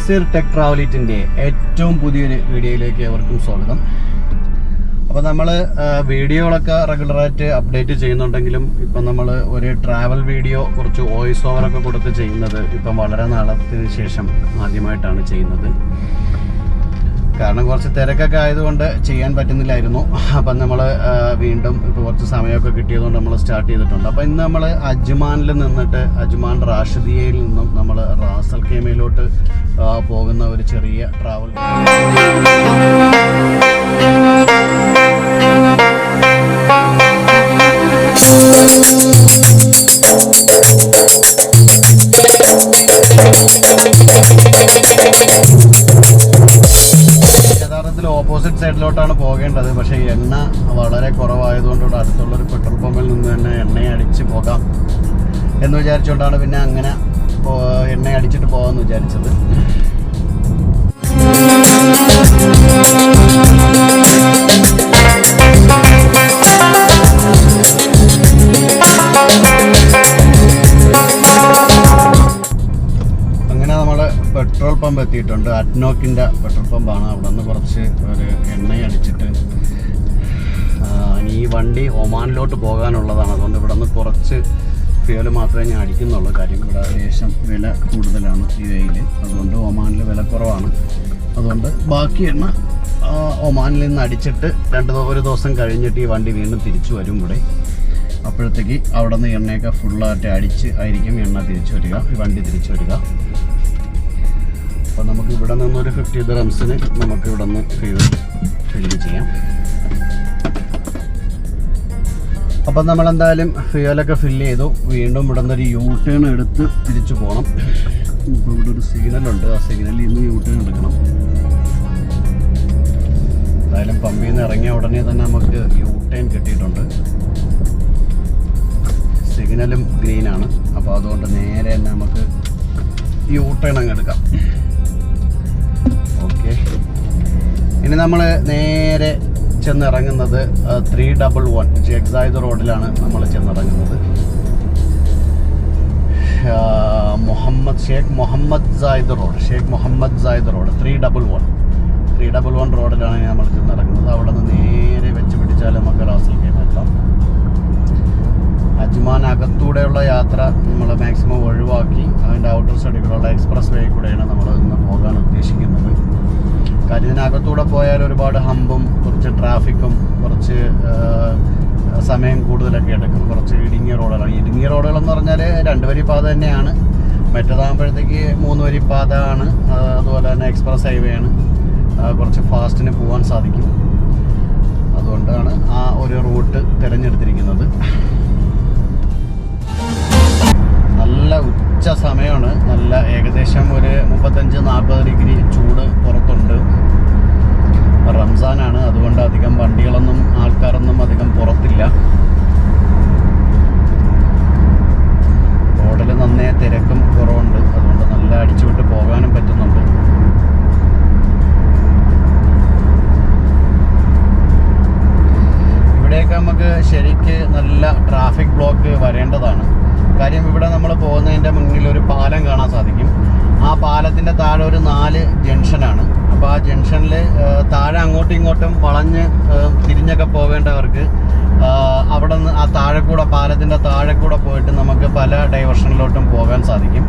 Naseer tech ട്രാവലിറ്റിൻ്റെ ഏറ്റവും പുതിയൊരു വീഡിയോയിലേക്ക് ഏവർക്കും സ്വാഗതം. അപ്പോൾ നമ്മൾ വീഡിയോകളൊക്കെ റെഗുലറായിട്ട് അപ്ഡേറ്റ് ചെയ്യുന്നുണ്ടെങ്കിലും ഇപ്പം നമ്മൾ ഒരു ട്രാവൽ വീഡിയോ കുറച്ച് വോയിസ് ഓവറൊക്കെ കൊടുത്ത് ചെയ്യുന്നത് ഇപ്പം വളരെ നാളത്തിന് ശേഷം ആദ്യമായിട്ടാണ് ചെയ്യുന്നത്. കാരണം കുറച്ച് തിരക്കൊക്കെ ആയതുകൊണ്ട് ചെയ്യാൻ പറ്റുന്നില്ലായിരുന്നു. അപ്പം നമ്മൾ വീണ്ടും ഇപ്പോൾ കുറച്ച് സമയമൊക്കെ കിട്ടിയതുകൊണ്ട് നമ്മൾ സ്റ്റാർട്ട് ചെയ്തിട്ടുണ്ട്. അപ്പോൾ ഇന്ന് നമ്മൾ അജ്മാനിൽ നിന്നിട്ട് അജ്മാൻ റാഷിദിയയിൽ നിന്നും നമ്മൾ റാസൽ ഖൈമയിലോട്ട് പോകുന്ന ഒരു ചെറിയ ട്രാവൽ. ഓപ്പോസിറ്റ് സൈഡിലോട്ടാണ് പോകേണ്ടത്. പക്ഷേ എണ്ണ വളരെ കുറവായതുകൊണ്ട് ഇവിടെ അടുത്തുള്ളൊരു പെട്രോൾ പമ്പിൽ നിന്ന് തന്നെ എണ്ണ അടിച്ച് പോകാം എന്ന് വിചാരിച്ചുകൊണ്ടാണ് പിന്നെ അങ്ങനെ എണ്ണ അടിച്ചിട്ട് പോകാമെന്ന് വിചാരിച്ചത്. പെട്രോൾ പമ്പ് എത്തിയിട്ടുണ്ട്. അറ്റ്നോക്കിൻ്റെ പെട്രോൾ പമ്പാണ്. അവിടെ നിന്ന് കുറച്ച് ഒരു എണ്ണ അടിച്ചിട്ട് ഈ വണ്ടി ഒമാനിലോട്ട് പോകാനുള്ളതാണ്. അതുകൊണ്ട് ഇവിടെ നിന്ന് കുറച്ച് ഫ്യൂല് മാത്രമേ ഞാൻ അടിക്കുന്നുള്ളൂ. കാര്യം ഇവിടെ ലേശം വില കൂടുതലാണ് ഈ വെയിൽ. അതുകൊണ്ട് ഒമാനിൽ വില കുറവാണ്. അതുകൊണ്ട് ബാക്കി എണ്ണ ഒമാനിൽ നിന്ന് അടിച്ചിട്ട് ഒരു ദിവസം കഴിഞ്ഞിട്ട് ഈ വണ്ടി വീണ്ടും തിരിച്ചു വരും ഇവിടെ. അപ്പോഴത്തേക്ക് അവിടെ നിന്ന് എണ്ണയൊക്കെ ഫുള്ളായിട്ട് അടിച്ച് ആയിരിക്കും എണ്ണ തിരിച്ചു വരിക, ഈ വണ്ടി തിരിച്ചു വരിക. അപ്പോൾ നമുക്ക് ഇവിടെ നിന്നൊരു 50 ദിർഹംസിന് നമുക്ക് ഇവിടെ നിന്ന് ഫില്ല് ചെയ്യാം. അപ്പം നമ്മളെന്തായാലും ഫ്യൂലൊക്കെ ഫില്ല് ചെയ്തു. വീണ്ടും ഇവിടെ നിന്നൊരു യൂ-ടേൺ എടുത്ത് തിരിച്ചു പോകണം. ഇപ്പോൾ ഇവിടെ ഒരു സിഗ്നലുണ്ട്. ആ സിഗ്നലിൽ നിന്ന് യൂ-ടേൺ എടുക്കണം. എന്തായാലും പമ്പിൽ നിന്ന് ഇറങ്ങിയ ഉടനെ തന്നെ നമുക്ക് യൂ-ടേൺ കിട്ടിയിട്ടുണ്ട്. സിഗ്നലും ഗ്രീനാണ്. അപ്പോൾ അതുകൊണ്ട് നേരെ തന്നെ നമുക്ക് യൂ-ടേൺ അങ്ങ് എടുക്കാം. ഓക്കെ, ഇനി നമ്മൾ നേരെ ചെന്നിറങ്ങുന്നത് 311 ഷേഖ് സായിദ് റോഡിലാണ് നമ്മൾ ചെന്നിറങ്ങുന്നത്. ഷേഖ് മുഹമ്മദ് സായിദ് റോഡ് 311 റോഡിലാണ് നമ്മൾ ചെന്നിറങ്ങുന്നത്. അവിടെ നിന്ന് നേരെ വെച്ച് പിടിച്ചാൽ നമുക്ക് റാസൽ ഖൈമ എത്താം. അജ്മാൻ അകത്തൂടെയുള്ള യാത്ര നമ്മൾ മാക്സിമം ഒഴിവാക്കി അതിൻ്റെ ഔട്ടർ സൈഡിലുള്ള എക്സ്പ്രസ് വേ കൂടെയാണ് നമ്മൾ ഇന്ന് പോകാൻ ഉദ്ദേശിക്കുന്നത്. കാര്യം ഇതിനകത്തൂടെ പോയാൽ ഒരുപാട് ഹമ്പും കുറച്ച് ട്രാഫിക്കും കുറച്ച് സമയം കൂടുതലൊക്കെ എടുക്കും. കുറച്ച് ഇടുങ്ങിയ റോഡുകളെന്ന് പറഞ്ഞാൽ 2 വരി പാത തന്നെയാണ്. മറ്റേതാകുമ്പോഴത്തേക്ക് 3 വരി പാത ആണ്. അതുപോലെ തന്നെ എക്സ്പ്രസ് ഹൈവേ ആണ്. കുറച്ച് ഫാസ്റ്റിന് പോകാൻ സാധിക്കും. അതുകൊണ്ടാണ് ആ ഒരു റൂട്ട് തിരഞ്ഞെടുത്തിരിക്കുന്നത്. നല്ല ഉച്ച സമയമാണ്. നല്ല ഏകദേശം ഒരു 35-40 ഡിഗ്രി ചൂട് പുറത്തുണ്ട്. റംസാനാണ്. അതുകൊണ്ട് അധികം വണ്ടികളൊന്നും ആൾക്കാരൊന്നും അധികം പുറത്തില്ല. റോഡിൽ നന്നേ തിരക്കും കുറവുണ്ട്. അതുകൊണ്ട് നല്ല അടിച്ചുവിട്ട് പോകാനും പറ്റുന്നുണ്ട്. ഇവിടെയൊക്കെ നമുക്ക് ശരിക്ക് നല്ല ട്രാഫിക് ബ്ലോക്ക് വരേണ്ടതാണ്. കാര്യം ഇവിടെ നമ്മൾ പോകുന്നതിൻ്റെ മുന്നിൽ ഒരു പാലം കാണാൻ സാധിക്കും. ആ പാലത്തിൻ്റെ താഴെ ഒരു 4 ജംഗ്ഷനാണ്. അപ്പോൾ ആ ജംഗ്ഷനിൽ താഴെ അങ്ങോട്ടും ഇങ്ങോട്ടും വളഞ്ഞ് തിരിഞ്ഞൊക്കെ പോകേണ്ടവർക്ക് അവിടെ നിന്ന് ആ പാലത്തിൻ്റെ താഴെ കൂടെ പോയിട്ട് നമുക്ക് പല ഡൈവർഷനിലോട്ടും പോകാൻ സാധിക്കും.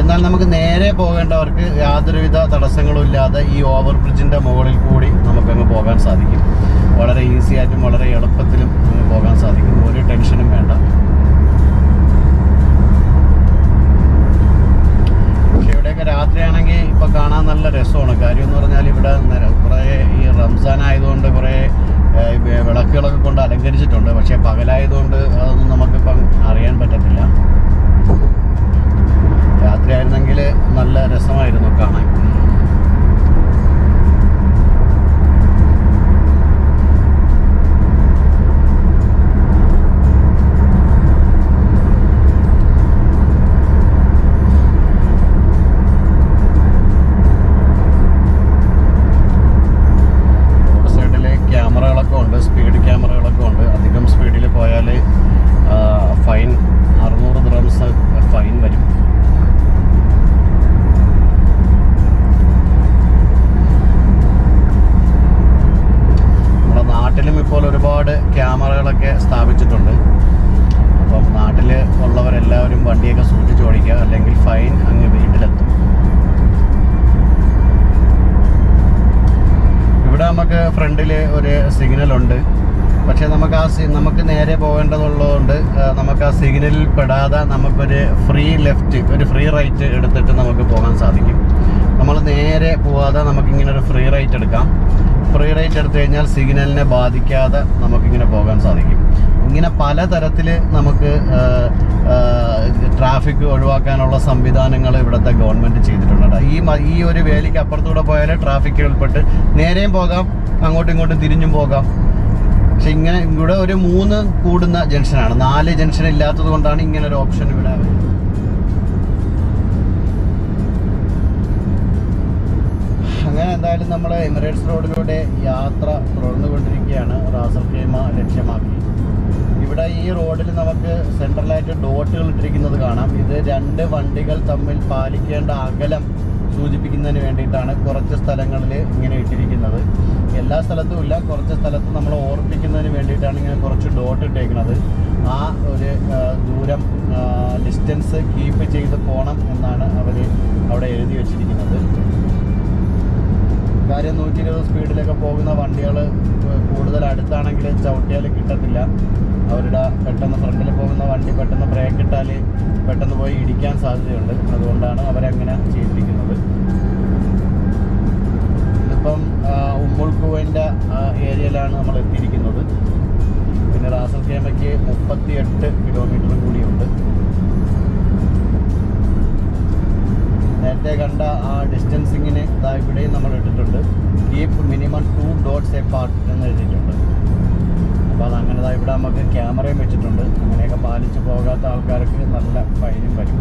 എന്നാൽ നമുക്ക് നേരെ പോകേണ്ടവർക്ക് യാതൊരുവിധ തടസ്സങ്ങളും ഇല്ലാതെ ഈ ഓവർ ബ്രിഡ്ജിൻ്റെ മുകളിൽ കൂടി നമുക്കങ്ങ് പോകാൻ സാധിക്കും. വളരെ ഈസി ആയിട്ടും വളരെ എളുപ്പത്തിലും പോകാൻ സാധിക്കും. ഒരു ടെൻഷനും വേണ്ട. ഇവിടെയൊക്കെ രാത്രിയാണെങ്കിൽ ഇപ്പോൾ കാണാൻ നല്ല രസമാണ്. കാര്യം എന്ന് പറഞ്ഞാൽ ഇവിടെ കുറേ ഈ റംസാൻ ആയതുകൊണ്ട് കുറേ വിളക്കുകളൊക്കെ കൊണ്ട് അലങ്കരിച്ചിട്ടുണ്ട്. പക്ഷേ പകലായതുകൊണ്ട് അതൊന്നും നമുക്കിപ്പം അറിയാൻ പറ്റത്തില്ല. രാത്രിയായിരുന്നെങ്കിൽ നല്ല രസമായിരുന്നു കാണാൻ. അതുകൊണ്ട് നമുക്ക് ആ സിഗ്നലിൽ പെടാതെ നമുക്കൊരു ഫ്രീ ലെഫ്റ്റ്, ഒരു ഫ്രീ റൈറ്റ് എടുത്തിട്ട് നമുക്ക് പോകാൻ സാധിക്കും. നമ്മൾ നേരെ പോവാതെ നമുക്കിങ്ങനെ ഒരു ഫ്രീ റൈറ്റ് എടുക്കാം. ഫ്രീ റൈറ്റ് എടുത്തു കഴിഞ്ഞാൽ സിഗ്നലിനെ ബാധിക്കാതെ നമുക്കിങ്ങനെ പോകാൻ സാധിക്കും. ഇങ്ങനെ പലതരത്തിൽ നമുക്ക് ട്രാഫിക് ഒഴിവാക്കാനുള്ള സംവിധാനങ്ങൾ ഇവിടുത്തെ ഗവൺമെൻറ് ചെയ്തിട്ടുണ്ട്. ഈ ഒരു വേലിക്ക് അപ്പുറത്തൂടെ പോയാൽ ട്രാഫിക്കുകൾപ്പെട്ട് നേരെയും പോകാം, അങ്ങോട്ടും ഇങ്ങോട്ടും തിരിഞ്ഞും പോകാം. പക്ഷെ ഇങ്ങനെ ഇവിടെ ഒരു 3 കൂടുന്ന ജംഗ്ഷനാണ്, 4 ജംഗ്ഷൻ ഇല്ലാത്തത് കൊണ്ടാണ് ഇങ്ങനെ ഒരു ഓപ്ഷൻ ഇവിടെ. അങ്ങനെ എന്തായാലും നമ്മൾ എമിറേറ്റ്സ് റോഡിലൂടെ യാത്ര തുടർന്നുകൊണ്ടിരിക്കുകയാണ് റാസൽ ഖൈമ ലക്ഷ്യമാക്കി. ഇവിടെ ഈ റോഡിൽ നമുക്ക് സെൻട്രലായിട്ട് ഡോട്ടുകൾ ഇട്ടിരിക്കുന്നത് കാണാം. ഇത് 2 വണ്ടികൾ തമ്മിൽ പാലിക്കേണ്ട അകലം സൂചിപ്പിക്കുന്നതിന് വേണ്ടിയിട്ടാണ് കുറച്ച് സ്ഥലങ്ങളിൽ ഇങ്ങനെ ഇട്ടിരിക്കുന്നത്. എല്ലാ സ്ഥലത്തും ഇല്ല, കുറച്ച് സ്ഥലത്ത് നമ്മൾ ഓർപ്പിക്കുന്നതിന് വേണ്ടിയിട്ടാണ് ഇങ്ങനെ കുറച്ച് ഡോട്ട് ഇട്ടേക്കുന്നത്. ആ ഒരു ദൂരം ഡിസ്റ്റൻസ് കീപ്പ് ചെയ്ത് പോകണം എന്നാണ് അവർ അവിടെ എഴുതി വെച്ചിരിക്കുന്നത്. കാര്യം 120 സ്പീഡിലൊക്കെ പോകുന്ന വണ്ടികൾ കൂടുതൽ അടുത്താണെങ്കിൽ ചവിട്ടിയാൽ കിട്ടത്തില്ല. അവരുടെ പെട്ടെന്ന് ഫ്രണ്ടിൽ പോകുന്ന വണ്ടി പെട്ടെന്ന് ബ്രേക്ക് ഇട്ടാൽ പെട്ടെന്ന് പോയി ഇടിക്കാൻ സാധ്യതയുണ്ട്. അതുകൊണ്ടാണ് അവരങ്ങനെ ചെയ്തിരിക്കുന്നത്. ഇതിപ്പം ഉമ്മുൽ ഖുവൈൻ്റെ ഏരിയയിലാണ് നമ്മൾ എത്തിയിരിക്കുന്നത്. പിന്നെ റാസൽ ഖൈമയ്ക്ക് 38 കിലോമീറ്റർ കൂടിയുണ്ട്. നേരത്തെ കണ്ട ആ ഡിസ്റ്റൻസിങ്ങിന് ഇവിടെയും നമ്മൾ ഇട്ടിട്ടുണ്ട്. കീപ്പ് മിനിമം 2 dots apart എന്ന് എഴുതിയിട്ടുണ്ട്. അപ്പോൾ അതങ്ങനെ ഇവിടെ നമുക്ക് ക്യാമറയും വെച്ചിട്ടുണ്ട്. അങ്ങനെയൊക്കെ പാലിച്ച് പോകാത്ത ആൾക്കാർക്ക് നല്ല ഫൈനും വരും.